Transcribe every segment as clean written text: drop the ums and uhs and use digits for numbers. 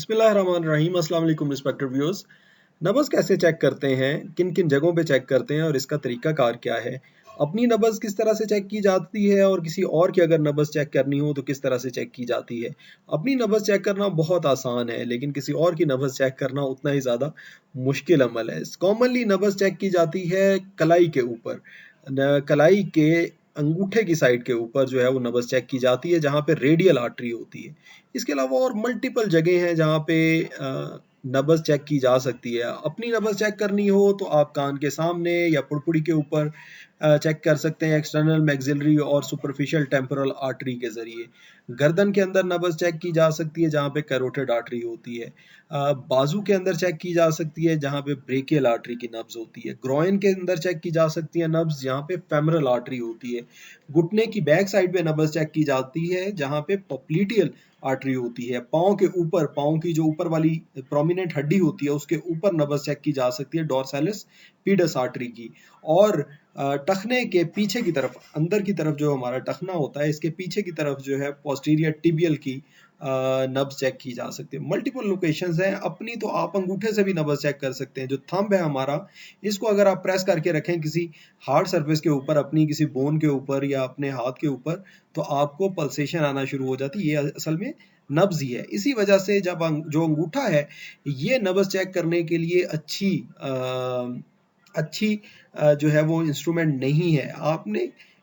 बिस्मिल्लाहिर्रहमानिर्रहीम। अस्सलाम वालेकुम रिस्पेक्टेड व्यूअर्स। नब्ज़ कैसे चेक करते हैं, किन किन जगहों पे चेक करते हैं और इसका तरीका कार क्या है। अपनी नब्ज़ किस तरह से चेक की जाती है और किसी और की अगर नब्ज़ चेक करनी हो तो किस तरह से चेक की जाती है। अपनी नब्ज़ चेक करना बहुत आसान है, लेकिन किसी और की नब्ज़ चेक करना उतना ही ज़्यादा मुश्किल अमल है। कॉमनली नब्ज़ चेक की जाती है कलाई के ऊपर, कलाई के अंगूठे की साइड के ऊपर जो है वो नब्ज़ चेक की जाती है, जहाँ पे रेडियल आर्टरी होती है। इसके अलावा और मल्टीपल जगह हैं जहाँ पे नब्ज़ चेक की जा सकती है। अपनी नब्ज़ चेक करनी हो तो आप कान के सामने या पुड़पुड़ी के ऊपर चेक कर सकते हैं, एक्सटर्नल मैक्सिलरी और सुपरफिशियल टेम्पोरल आर्टरी के ज़रिए। गर्दन के अंदर नब्ज़ चेक की जा सकती है जहाँ पे कैरोटिड आर्टरी होती है। बाजू के अंदर चेक की जा सकती है जहाँ पे ब्रेकियल आर्टरी की नब्ज़ होती है। ग्रोइन के अंदर चेक की जा सकती है नब्ज़ जहाँ पे फेमरल आर्टरी होती है। घुटने की बैक साइड पे नब्ज़ चेक की जाती है जहाँ पे पोप्लिटियल आर्टरी होती है। पाँव के ऊपर, पाँव की जो ऊपर वाली प्रोमिनेंट हड्डी होती है उसके ऊपर नब्ज़ चेक की जा सकती है डॉर्सैलिस पीडस आर्टरी की। और टखने के पीछे की तरफ, अंदर की तरफ जो हमारा टखना होता है, इसके पीछे की तरफ जो है पोस्टीरियर टिबियल की नब्ज़ चेक की जा सकती है। मल्टीपल लोकेशंस हैं। अपनी तो आप अंगूठे से भी नब्ज़ चेक कर सकते हैं। जो थंब है हमारा, इसको अगर आप प्रेस करके रखें किसी हार्ड सरफेस के ऊपर, अपनी किसी बोन के ऊपर या अपने हाथ के ऊपर, तो आपको पल्सेशन आना शुरू हो जाती है। ये असल में नब्ज़ ही है। इसी वजह से जब जो अंगूठा है, ये नब्ज़ चेक करने के लिए अच्छी जो है वो इंस्ट्रूमेंट नहीं है। आपने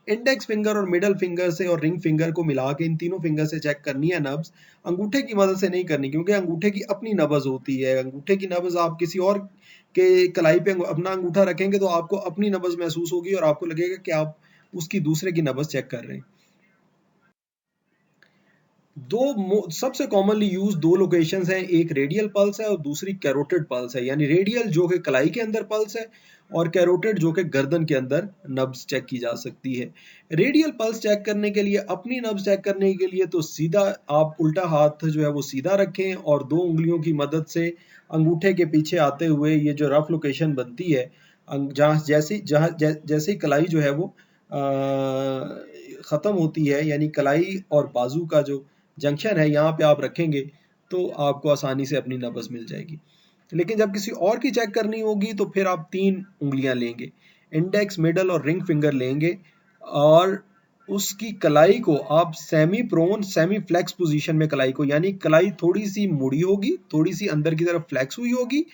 इंडेक्स फिंगर और मिडल फिंगर से और रिंग फिंगर को मिला के इन तीनों फिंगर से चेक करनी है नब्ज़। अंगूठे की मदद से नहीं करनी, क्योंकि अंगूठे की अपनी नब्ज़ होती है। अंगूठे की नब्ज़ आप किसी और के कलाई पे अपना अंगूठा रखेंगे तो आपको अपनी नब्ज़ महसूस होगी और आपको लगेगा कि आप उसकी दूसरे की नब्ज़ चेक कर रहे हैं। सबसे कॉमनली यूज दो लोकेशंस हैं, एक रेडियल पल्स है और दूसरी कैरोटिड पल्स है। यानी रेडियल जो कि कलाई के अंदर पल्स है और कैरोटिड जो कि गर्दन के अंदर नब्ज चेक की जा सकती है। रेडियल पल्स चेक करने के लिए, अपनी नब्ज चेक करने के लिए तो सीधा आप उल्टा हाथ जो है वो सीधा रखें और दो उंगलियों की मदद से अंगूठे के पीछे आते हुए ये जो रफ लोकेशन बनती है, जैसे ही कलाई जो है वो ख़त्म होती है, यानी कलाई और बाजू का जो जंक्शन है, यहाँ पे आप रखेंगे तो आपको आसानी से अपनी नब्ज़ मिल जाएगी। लेकिन जब किसी और की चेक करनी होगी तो फिर आप 3 उंगलियां लेंगे, इंडेक्स, मिडल और रिंग फिंगर लेंगे और उसकी कलाई को आप semi prone, semi flex position में कलाई को, यानी कलाई थोड़ी सी मुड़ी होगी, थोड़ी सी अंदर की तरफ फ्लेक्स हुई होगी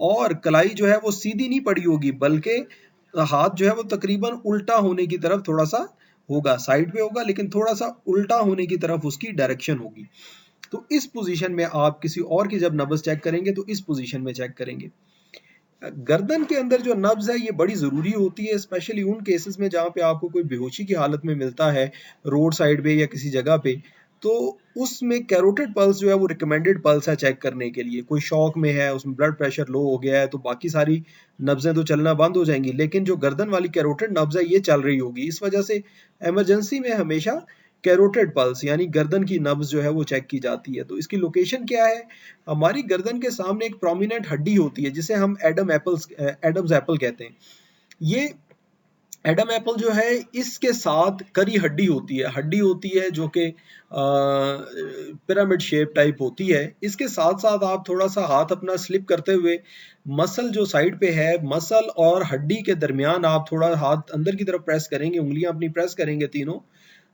और कलाई जो है वो सीधी नहीं पड़ी होगी, बल्कि हाथ जो है वो तकरीबन उल्टा होने की तरफ थोड़ा सा होगा, साइड पे होगा लेकिन थोड़ा सा उल्टा होने की तरफ उसकी डायरेक्शन होगी। तो इस पोजीशन में आप किसी और की जब नब्ज़ चेक करेंगे तो इस पोजीशन में चेक करेंगे। गर्दन के अंदर जो नब्ज़ है ये बड़ी ज़रूरी होती है, स्पेशली उन केसेस में जहाँ पे आपको कोई बेहोशी की हालत में मिलता है, रोड साइड पे या किसी जगह पे, तो उसमें कैरोटिड पल्स जो है वो रिकमेंडेड पल्स है चेक करने के लिए। कोई शॉक में है, उसमें ब्लड प्रेशर लो हो गया है तो बाकी सारी नब्ज़ें तो चलना बंद हो जाएंगी, लेकिन जो गर्दन वाली कैरोटिड नब्ज़ है ये चल रही होगी। इस वजह से इमरजेंसी में हमेशा कैरोटिड पल्स यानी गर्दन की नब्ज़ जो है वो चेक की जाती है। तो इसकी लोकेशन क्या है? हमारी गर्दन के सामने एक प्रोमिनेंट हड्डी होती है जिसे हम एडम्स एप्पल कहते हैं। ये एडम एप्पल जो है, इसके साथ करी हड्डी होती है जो कि पिरामिड शेप टाइप होती है। इसके साथ साथ आप थोड़ा सा हाथ अपना स्लिप करते हुए मसल जो साइड पे है, मसल और हड्डी के दरमियान आप थोड़ा हाथ अंदर की तरफ प्रेस करेंगे, उंगलियां अपनी प्रेस करेंगे तीनों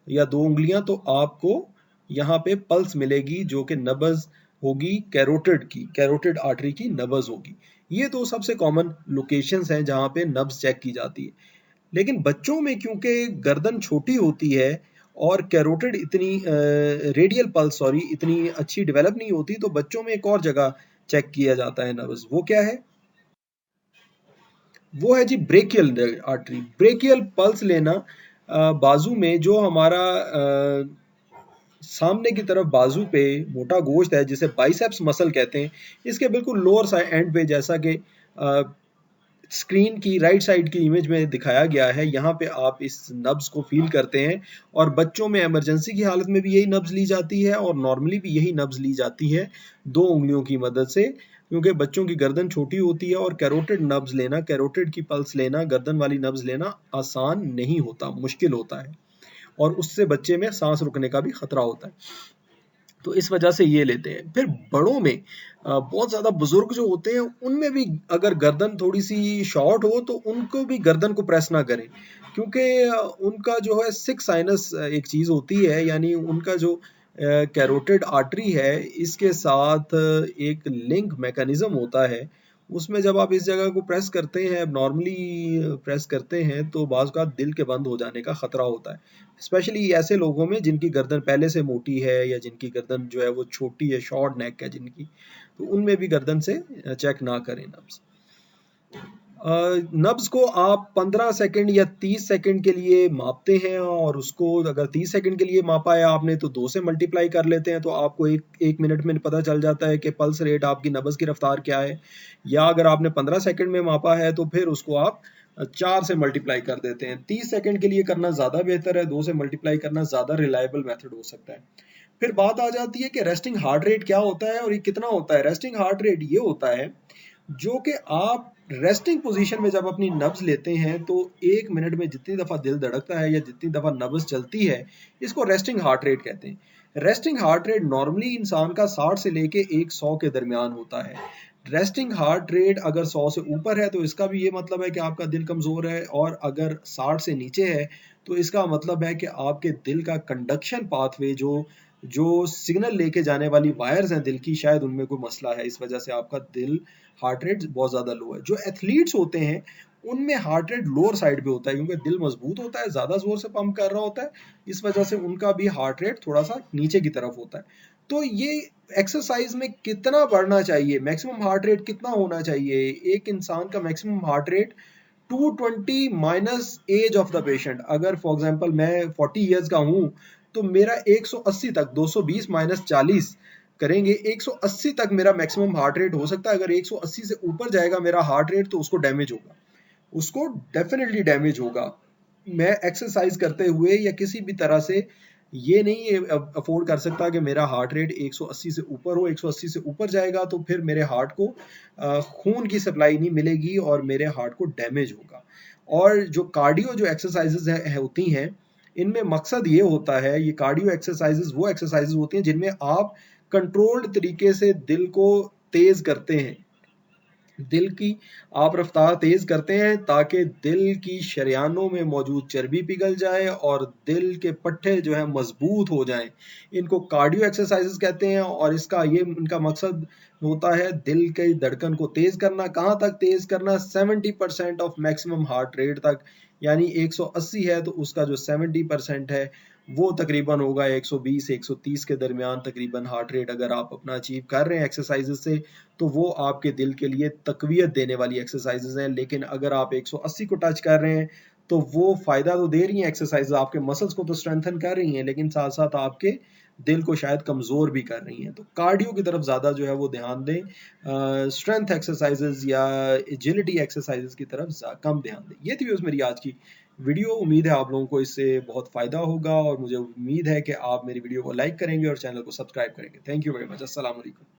या दो उंगलियां, तो आपको यहाँ पे पल्स मिलेगी जो कि नब्ज़ होगी कैरोटिड आर्टरी की नब्ज़ होगी। ये दो सबसे कॉमन लोकेशंस हैं जहाँ पे नब्ज़ चेक की जाती है। लेकिन बच्चों में क्योंकि गर्दन छोटी होती है और कैरोटिड रेडियल पल्स इतनी अच्छी डेवलप नहीं होती, तो बच्चों में एक और जगह चेक किया जाता है नब्ज़। वो क्या है? वो है जी ब्रेकियल आर्टरी। ब्रेकियल पल्स लेना बाजू में जो हमारा सामने की तरफ बाजू पे मोटा गोश्त है जिसे बाइसेप्स मसल कहते हैं, इसके बिल्कुल लोअर साइड एंड पे, जैसा कि स्क्रीन की राइट साइड की इमेज में दिखाया गया है, यहाँ पे आप इस नब्ज़ को फील करते हैं। और बच्चों में इमरजेंसी की हालत में भी यही नब्ज़ ली जाती है और नॉर्मली भी यही नब्ज़ ली जाती है दो उंगलियों की मदद से, क्योंकि बच्चों की गर्दन छोटी होती है और कैरोटिड नब्ज़ लेना, कैरोटिड की पल्स लेना, गर्दन वाली नब्ज़ लेना आसान नहीं होता, मुश्किल होता है और उससे बच्चे में सांस रुकने का भी खतरा होता है। तो इस वजह से ये लेते हैं। फिर बड़ों में बहुत ज़्यादा बुजुर्ग जो होते हैं उनमें भी अगर गर्दन थोड़ी सी शॉर्ट हो तो उनको भी गर्दन को प्रेस ना करें, क्योंकि उनका जो है सिक्स साइनस एक चीज़ होती है, यानी उनका जो कैरोटिड आर्टरी है इसके साथ एक लिंक मैकेनिज्म होता है। उसमें जब आप इस जगह को प्रेस करते हैं, नॉर्मली प्रेस करते हैं, तो बाज़ औक़ात दिल के बंद हो जाने का ख़तरा होता है। स्पेशली ऐसे लोगों में जिनकी गर्दन पहले से मोटी है या जिनकी गर्दन जो है वो छोटी है, शॉर्ट नेक है जिनकी, तो उनमें भी गर्दन से चेक ना करें नब्ज़। नब्ज़ को आप 15 सेकंड या 30 सेकंड के लिए मापते हैं, और उसको अगर 30 सेकंड के लिए मापा है आपने तो 2 से मल्टीप्लाई कर लेते हैं, तो आपको एक मिनट में पता चल जाता है कि पल्स रेट आपकी नब्ज़ की रफ्तार क्या है। या अगर आपने 15 सेकंड में मापा है तो फिर उसको आप 4 से मल्टीप्लाई कर देते हैं। 30 सेकंड के लिए करना ज़्यादा बेहतर है, 2 से मल्टीप्लाई करना ज़्यादा रिलायबल मेथड हो सकता है। फिर बात आ जाती है कि रेस्टिंग हार्ट रेट क्या होता है और ये कितना होता है। रेस्टिंग हार्ट रेट ये होता है जो कि आप रेस्टिंग पोजीशन में जब अपनी नब्ज लेते हैं तो 1 मिनट में जितनी दफ़ा दिल धड़कता है या जितनी दफ़ा नब्ज चलती है, इसको रेस्टिंग हार्ट रेट कहते हैं। रेस्टिंग हार्ट रेट नॉर्मली इंसान का 60 से लेके 100 के दरमियान होता है। रेस्टिंग हार्ट रेट अगर 100 से ऊपर है तो इसका भी ये मतलब है कि आपका दिल कमज़ोर है, और अगर 60 से नीचे है तो इसका मतलब है कि आपके दिल का कंडक्शन पाथवे जो जो सिग्नल लेके जाने वाली वायर्स हैं दिल की, शायद उनमें कोई मसला है, इस वजह से आपका दिल हार्ट रेट बहुत ज़्यादा लो है। जो एथलीट्स होते हैं उनमें हार्ट रेट लोअर साइड पे होता है, क्योंकि दिल मजबूत होता है, ज़्यादा जोर से पंप कर रहा होता है, इस वजह से उनका भी हार्ट रेट थोड़ा सा नीचे की तरफ होता है। तो ये एक्सरसाइज में कितना बढ़ना चाहिए, मैक्सिमम हार्ट रेट कितना होना चाहिए? एक इंसान का maximum heart rate 220 minus age of the patient. अगर फॉर एग्जांपल मैं 40 इयर्स का हूँ तो मेरा 180 तक, 220 माइनस 40 करेंगे, 180 तक मेरा मैक्सिमम हार्ट रेट हो सकता है। अगर 180 से ऊपर जाएगा मेरा हार्ट रेट तो उसको डैमेज होगा, उसको डेफिनेटली डैमेज होगा। मैं एक्सरसाइज करते हुए या किसी भी तरह से ये नहीं अफोर्ड कर सकता कि मेरा हार्ट रेट 180 से ऊपर हो। 180 से ऊपर जाएगा तो फिर मेरे हार्ट को खून की सप्लाई नहीं मिलेगी और मेरे हार्ट को डैमेज होगा। और जो कार्डियो जो एक्सरसाइजेज होती हैं, इनमें मकसद ये होता है, ये कार्डियो एक्सरसाइजेज वो एक्सरसाइजेज होती हैं जिनमें आप कंट्रोल्ड तरीके से दिल को तेज करते हैं, दिल की आप रफ्तार तेज करते हैं ताकि दिल की शरियानों में मौजूद चर्बी पिघल जाए और दिल के पट्टे जो है मजबूत हो जाएं। इनको कार्डियो एक्सरसाइजेस कहते हैं, और इसका ये इनका मकसद होता है दिल के धड़कन को तेज करना। कहाँ तक तेज करना? 70% ऑफ मैक्सिमम हार्ट रेट तक, यानी 180 है तो उसका जो 70% है वो तकरीबन होगा 120 130 के दरमियान तकरीबन हार्ट रेट। अगर आप अपना अचीव कर रहे हैं एक्सरसाइजेस से तो वो आपके दिल के लिए तकवीयत देने वाली एक्सरसाइजेज हैं। लेकिन अगर आप 180 को टच कर रहे हैं तो वो फ़ायदा तो दे रही हैं एक्सरसाइज, आपके मसल्स को तो स्ट्रेंथन कर रही हैं, लेकिन साथ साथ आपके दिल को शायद कमज़ोर भी कर रही हैं। तो कार्डियो की तरफ ज़्यादा जो है वो ध्यान दें, स्ट्रेंथ एक्सरसाइजेज या एजिलिटी एक्सरसाइजेज की तरफ कम ध्यान दें। ये थी मेरी आज की वीडियो। उम्मीद है आप लोगों को इससे बहुत फ़ायदा होगा, और मुझे उम्मीद है कि आप मेरी वीडियो को लाइक करेंगे और चैनल को सब्सक्राइब करेंगे। Thank you very much. अस्सलाम वालेकुम।